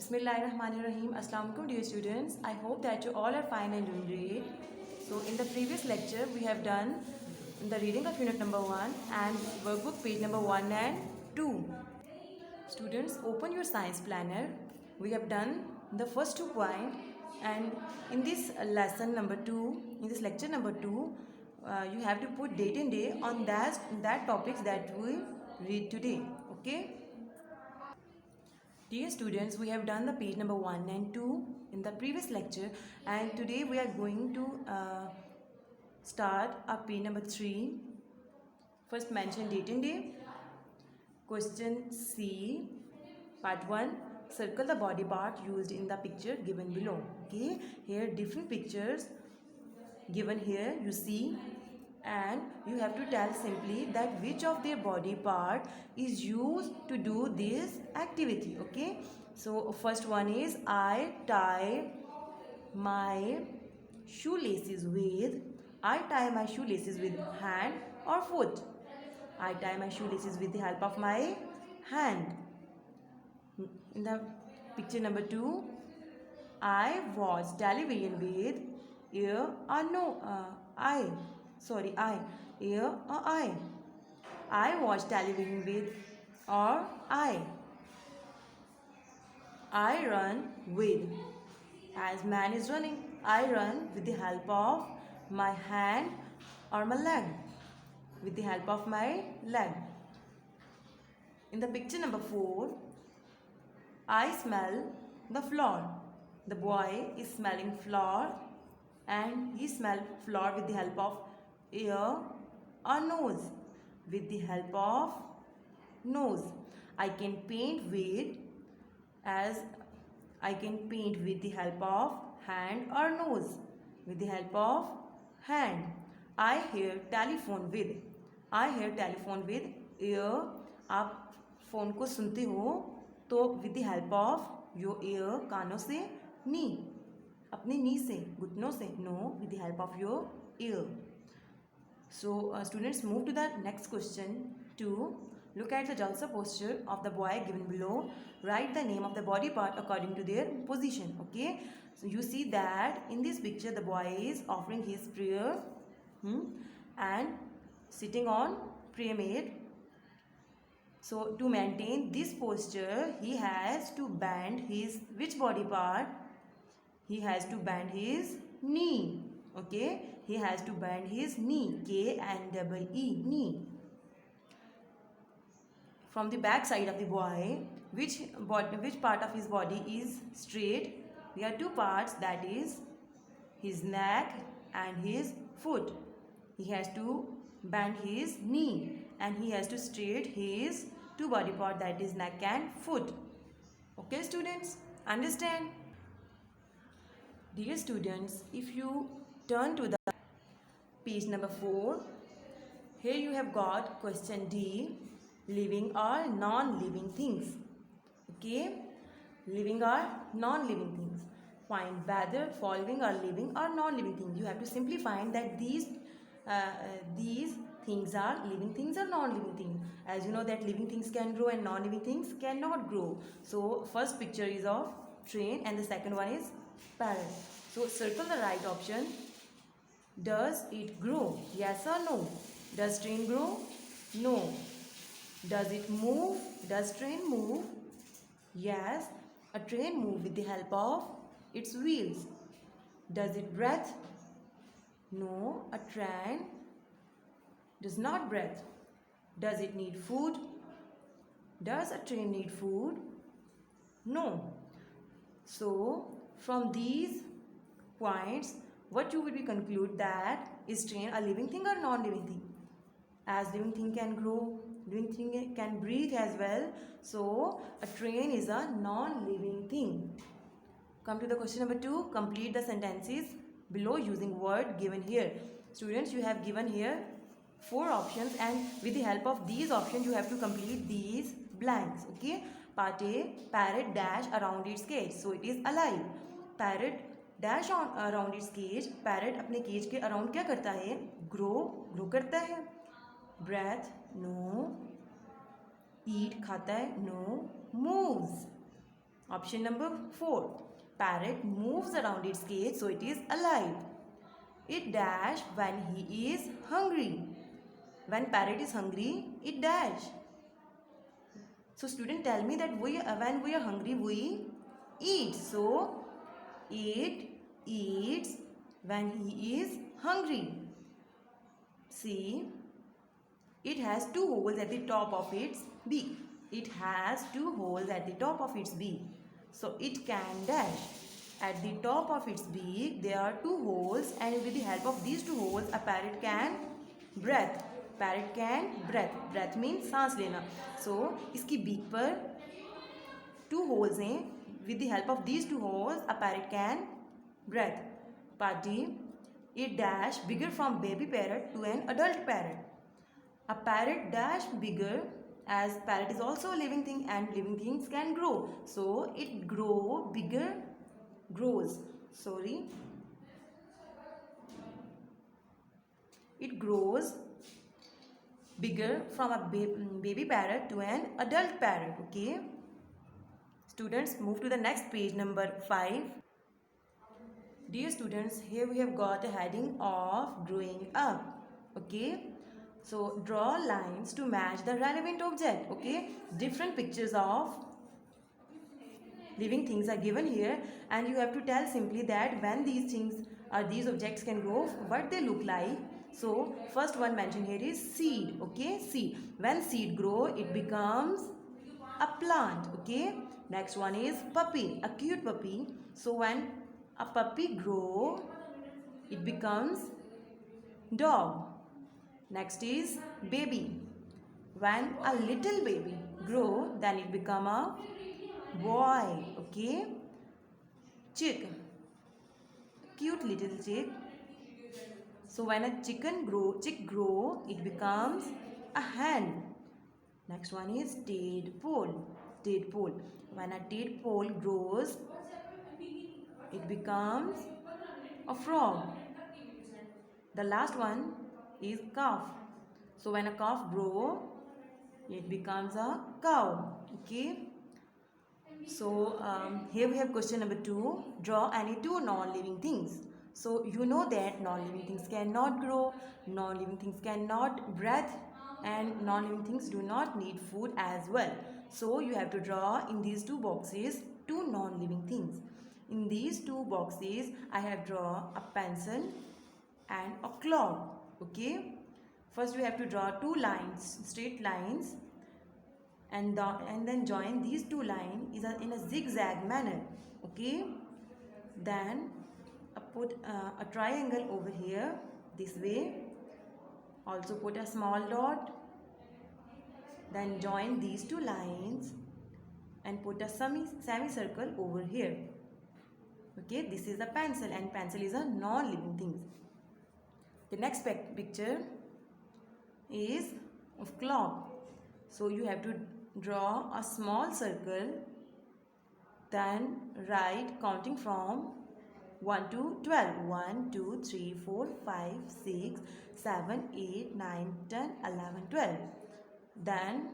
Bismillahirrahmanirrahim. Assalamu alaikum dear students. I hope that you all are fine and doing great. So in the previous lecture we have done the reading of unit number 1 and workbook page number 1 and 2. Students, open your science planner. We have done the first 2 points, and in this lesson number 2, in this lecture number 2, you have to put date and day on that topics that we read today. Okay. Dear students, we have done the page number 1 and 2 in the previous lecture, and today we are going to start our page number 3. First mention date and day. Question C, part 1. Circle the body part used in the picture given below. Okay, here different pictures given here you see, and you have to tell simply that which of their body part is used to do this activity. Okay, so first one is I tie my shoelaces with hand or foot. I tie my shoelaces with the help of my hand. In the picture number 2, I watch television with ear or eye. I watch television with or eye. I run with. As man is running, I run with the help of my hand or my leg. With the help of my leg. In the picture number 4, I smell the floor. The boy is smelling floor, and he smells floor with the help of ear or nose. With the help of nose. I can paint with the help of hand or nose. With the help of hand. I hear telephone with ear. आप phone को सुनते हो तो with the help of your ear, कानों से, knee, अपने नी से, घुटनों से, no, with the help of your ear. So students, move to the next question 2. Look at the jalsa posture of the boy given below. Write the name of the body part according to their position. Okay, so you see that in this picture the boy is offering his prayer and sitting on prayer mat. So to maintain this posture, he has to bend his which body part? He has to bend his knee. Okay, he has to bend his knee. K-N-E-E, knee. From the back side of the boy, which part of his body is straight? There are 2 parts, that is his neck and his foot. He has to bend his knee and he has to straight his 2 body part, that is neck and foot. Okay students, understand? Dear students, if you turn to the page number 4, here you have got question D, living or non-living things. Okay, living or non-living things. Find whether following are living or non-living things. You have to simply find that these things are living things or non-living things. As you know that living things can grow and non-living things cannot grow. So first picture is of train and the second one is parrot. So circle the right option. Does it grow? Yes or no? Does train grow? No. Does it move? Does train move? Yes. A train moves with the help of its wheels. Does it breathe? No. A train does not breathe. Does it need food? Does a train need food? No. So from these points, what you will be conclude that is train a living thing or non-living thing? As living thing can grow, living thing can breathe as well. So a train is a non-living thing. Come to the question number 2. Complete the sentences below using word given here. Students, you have given here 4 options, and with the help of these options you have to complete these blanks. Okay, part A, parrot dash around its cage, so it is alive. Parrot dash around its cage. Parrot अपने cage के around क्या करता है? Grow करता है. Breath, no. Eat, खाता है, no. Moves, Option number 4. Parrot moves around its cage so it is alive. It dash when he is hungry. When parrot is hungry, it dash. So student, tell me that when we are hungry, we eat. So it eats when he is hungry. See, it has two holes at the top of its beak. It has two holes at the top of its beak. So it can dash. At the top of its beak, there are two holes, and with the help of these two holes, a parrot can breath. Parrot can breath. Breath means सांस लेना. So इसकी beak पर two holes हैं. With the help of these two holes, a parrot can breath. Part D. It dash bigger from baby parrot to an adult parrot. A parrot dash bigger, as parrot is also a living thing and living things can grow. So it grows. It grows bigger from a baby parrot to an adult parrot. Okay. Students, move to the next page, number 5. Dear students, here we have got a heading of growing up. Okay. So draw lines to match the relevant object. Okay. Different pictures of living things are given here, and you have to tell simply that when these objects can grow, what they look like. So first one mentioned here is seed. Okay. Seed. When seed grow, it becomes a plant. Okay. Next one is puppy, a cute puppy. So when a puppy grow, it becomes dog. Next is baby. When a little baby grow, then it become a boy. Okay. Chick, cute little chick. So when a chick grow, it becomes a hen. Next one is tadpole. When a tadpole grows, it becomes a frog. The last one is calf. So when a calf grow, it becomes a cow. Okay. So here we have question number 2. Draw any two non-living things. So you know that non-living things cannot grow, non-living things cannot breathe, and non-living things do not need food as well. So you have to draw in these two boxes two non-living things. In these two boxes, I have drawn a pencil and a clock. Okay. First we have to draw two lines, straight lines, and then join these two lines in a zigzag manner. Okay. Then put a triangle over here this way. Also put a small dot. Then join these two lines and put a semicircle over here. Okay, this is a pencil, and pencil is a non-living thing. The next picture is of clock. So you have to draw a small circle, then write counting from 1 to 12. 1, 2, 3, 4, 5, 6, 7, 8, 9, 10, 11, 12. Then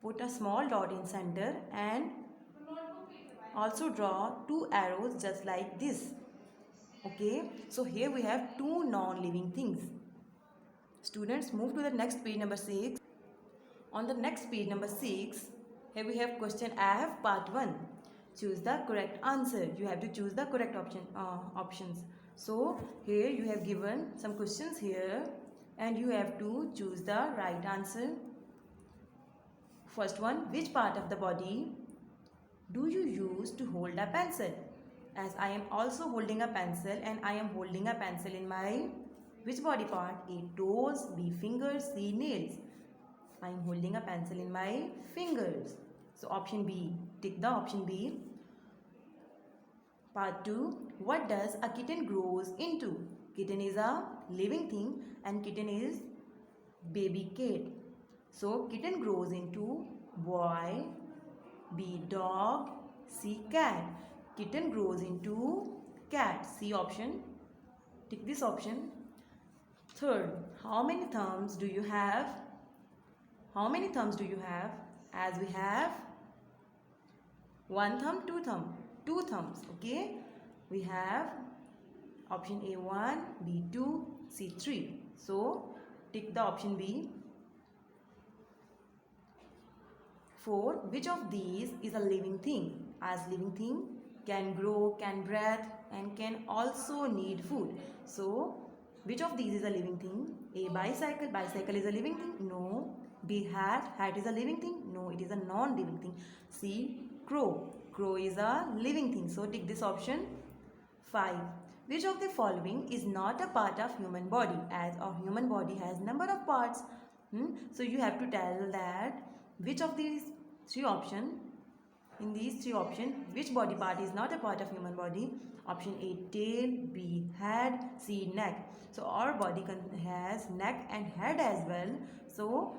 put a small dot in center and also draw two arrows just like this. Okay. So here we have two non-living things. Students, move to the next page, number 6. On the next page, number 6, here we have question F, part 1. Choose the correct answer. You have to choose the correct options. So here you have given some questions here, and you have to choose the right answer. First one, which part of the body do you use to hold a pencil? As I am also holding a pencil, and I am holding a pencil in my which body part? A, toes, B, fingers, C, nails. I am holding a pencil in my fingers. So option B, tick the option B. Part 2, what does a kitten grows into? Kitten is a living thing, and kitten is baby cat. So kitten grows into boy, B, dog, C, cat. Kitten grows into cat. C option. Tick this option. Third, how many thumbs do you have? How many thumbs do you have? As we have One thumb, two thumb, two thumbs. Okay, we have option A 1, B 2, C 3. So tick the option B. 4. Which of these is a living thing? As living thing can grow, can breathe, and can also need food. So which of these is a living thing? A bicycle. Bicycle is a living thing? No. B hat. Hat is a living thing? No, it is a non-living thing. C crow. Crow is a living thing. So tick this option. 5. Which of the following is not a part of human body? As our human body has number of parts. So you have to tell that which of these three options, in these three options, which body part is not a part of human body? Option A tail, B head, C neck. So our body has neck and head as well. So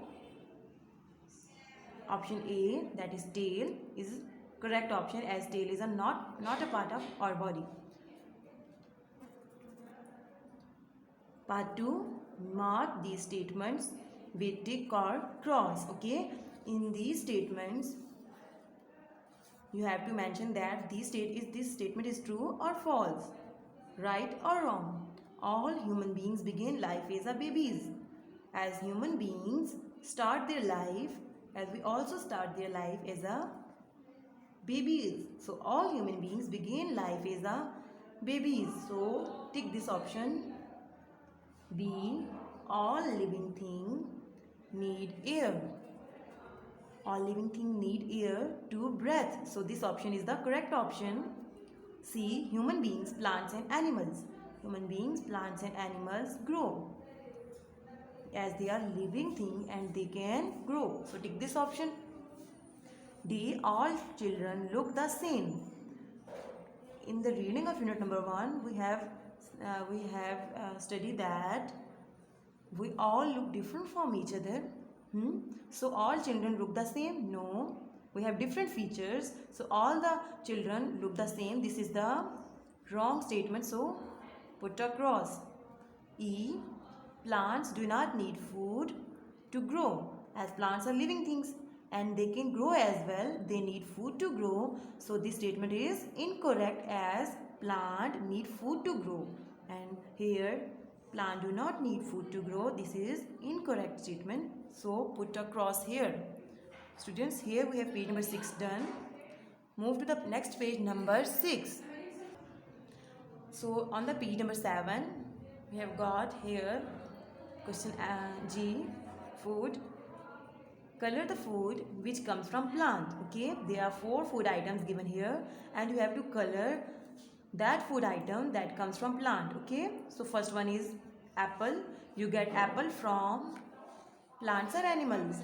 option A, that is tail, is correct option, as tail is not a part of our body. Part 2, mark these statements with tick or cross. Okay, in these statements you have to mention that this statement is true or false, right or wrong. All human beings begin life as a babies. As human beings start their life, as we also start their life as a babies. So all human beings begin life as a babies. So tick this option. B. All living things need air. All living things need air to breathe. So this option is the correct option. C. Human beings, plants and animals. Human beings, plants and animals grow, as they are living things and they can grow. So tick this option. D. All children look the same. In the reading of unit number 1, we have studied that we all look different from each other. So all children look the same? No. We have different features. So all the children look the same. This is the wrong statement. So put a cross. E. Plants do not need food to grow, as plants are living things and they can grow as well. They need food to grow. So this statement is incorrect, as plant need food to grow. And here plant do not need food to grow. This is incorrect statement. So put a cross here. Students, here we have page number 6 done. Move to the next page, number 6. So on the page number 7, we have got here question G, food. Color the food which comes from plant. Okay, there are 4 food items given here and you have to color that food item that comes from plant. Okay, so first one is apple. You get apple from plants or animals?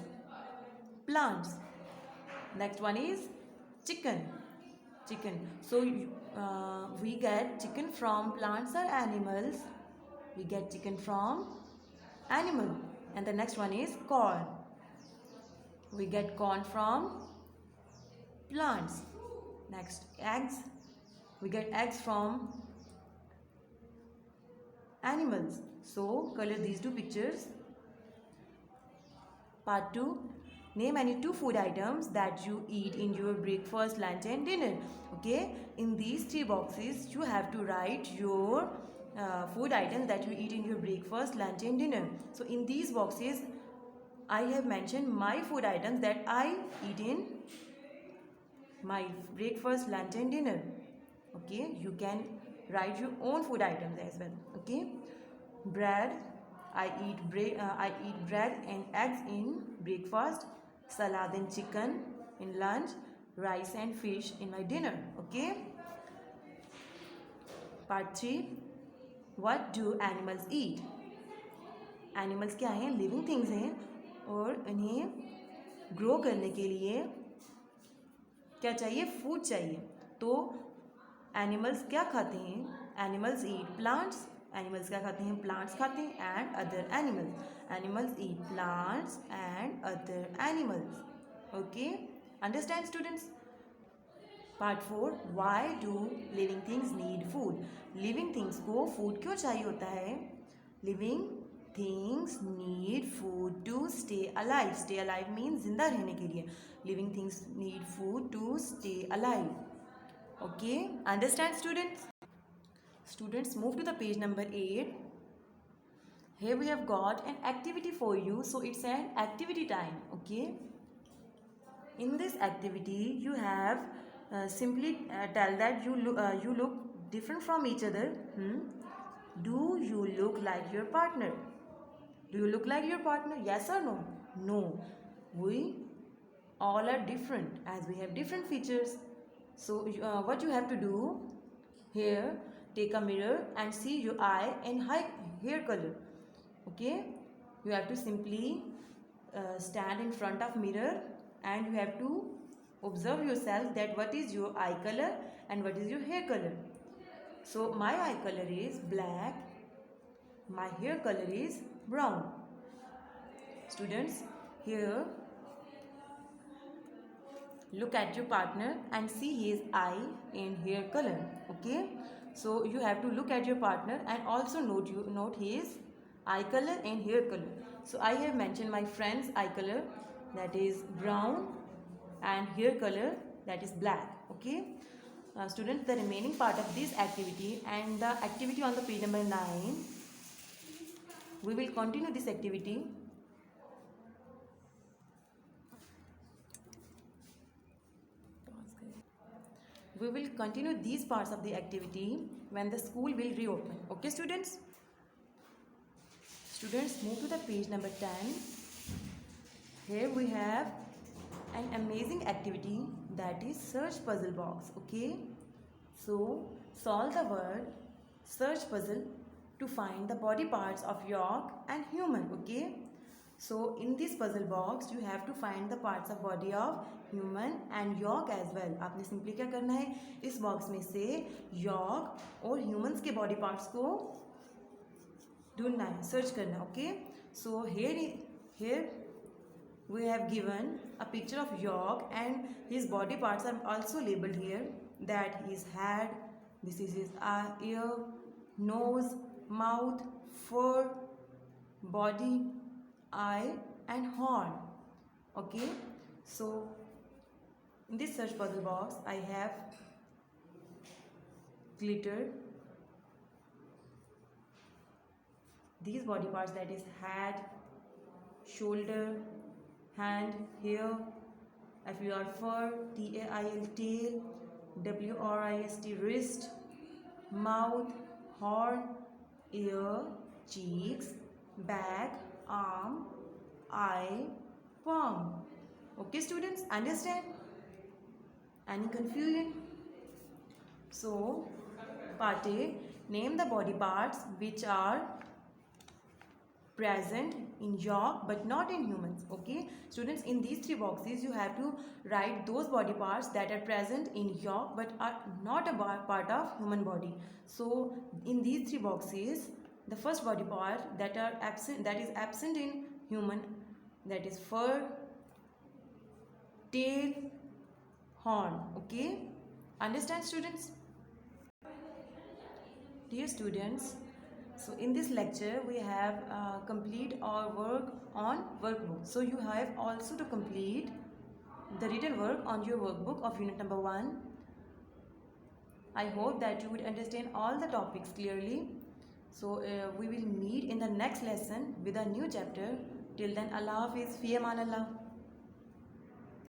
Plants. Next one is chicken. Chicken. So we get chicken from plants or animals? We get chicken from animal. And the next one is corn. We get corn from plants. Next, eggs. We get eggs from animals. So color these 2 pictures. Part 2. Name any 2 food items that you eat in your breakfast, lunch and dinner. Okay, in these 3 boxes you have to write your food items that you eat in your breakfast, lunch and dinner. So in these boxes I have mentioned my food items that I eat in my breakfast, lunch and dinner. Okay, you can write your own food items as well. Okay, bread. I eat bread and eggs in breakfast, salad and chicken in lunch, rice and fish in my dinner. Okay. Part 3. What do animals eat? Animals क्या हैं? Living things हैं और इन्हें grow करने के लिए क्या चाहिए? फूड चाहिए. तो एनिमल्स क्या खाते हैं? Animals eat plants. एनिमल्स क्या खाते हैं? प्लांट्स खाते हैं and other animals. Animals eat plants and other animals. Okay, understand students? Part 4. Why do living things need food? Living things को फूड क्यों चाहिए होता है? Living things need food to stay alive. Stay alive means जिंदा रहने के लिए. Living things need food to stay alive. Okay, understand students? Students, move to the page number 8. Here we have got an activity for you. So it's an activity time. Okay. In this activity, you have simply tell that you look different from each other. Do you look like your partner? Do you look like your partner? Yes or no? No. We all are different as we have different features. So what you have to do here, take a mirror and see your eye and hair color. Okay, you have to simply stand in front of mirror and you have to observe yourself that what is your eye color and what is your hair color. So my eye color is black, my hair color is brown. Students, here look at your partner and see his eye and hair color. Okay, so you have to look at your partner and also note his eye color and hair color. So I have mentioned my friend's eye color, that is brown, and hair color, that is black. Okay, students, the remaining part of this activity and the activity on the page number 9, we will continue this activity. We will continue these parts of the activity when the school will reopen. Okay, students? Students, move to the page number 10. Here we have an amazing activity, that is search puzzle box. Okay, so solve the word search puzzle to find the body parts of yak and human. Okay, so in this puzzle box you have to find the parts of body of human and yak as well. आपने simply क्या करना है, इस box में से yak और humans के body parts को ढूंढना है, सर्च करना. Okay, so here we have given a picture of yak and his body parts are also labeled here, that his head, this is his ear, nose, mouth, fur, body, eye and horn. Okay, so in this search puzzle box I have glittered these body parts, that is head, shoulder, hand, hair, FUR fur, TAIL tail, WRIST wrist, mouth, horn, ear, cheeks, back, arm, eye, palm. Okay, students, understand? Any confusion? So, part A, name the body parts which are present in yak but not in humans. Okay, students, in these 3 boxes you have to write those body parts that are present in yak but are not a part of human body. So in these 3 boxes, the first body part that is absent in human, that is fur, tail, horn. Okay, understand, students? Dear students, so in this lecture we have complete our work on workbook. So you have also to complete the written work on your workbook of unit number 1. I hope that you would understand all the topics clearly. So we will meet in the next lesson with a new chapter. Till then, Allah Hafiz, Fi Aman Allah.